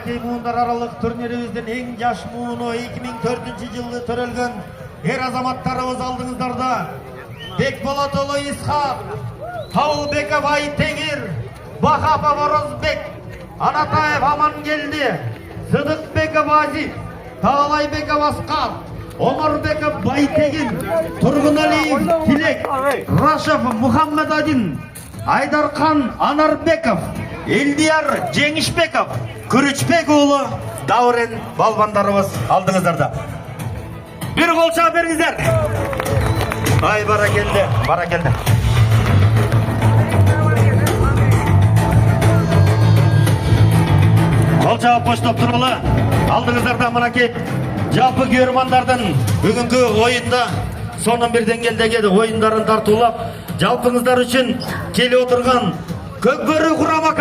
Манакей муундар аралык турнирибиздин эң жаш мууну 2004-жылы төрөлгөн эр азаматтарыбыз алдыңыздарда. Бекболотолу Исхак, Кабылбеков Айтеңир, Бахапов Орозбек, Анатаев Амангелди, Сыдыкбеков Азиз, Таалайбеков Аскар, Омарбеков Байтегин, Тургуналиев Тилек, Рашев Мухаммедадин, Айдархан Анарбеков, Элдияр Жеңишбеков, Күрүчбек уулу Даурен балбандарыбыз алдыңыздарда. Бир кол чаап бериңиздер. Ай, баракелде, баракелде. Кол чаап коштоп туралы. Алдыңыздарда мынакей жалпы көрөрмандардын бүгүнкү оюнда сонун бир деңгээлдеги оюндарын тартуулап, жалпыңыздар үчүн келип отурган Көкбөрү курама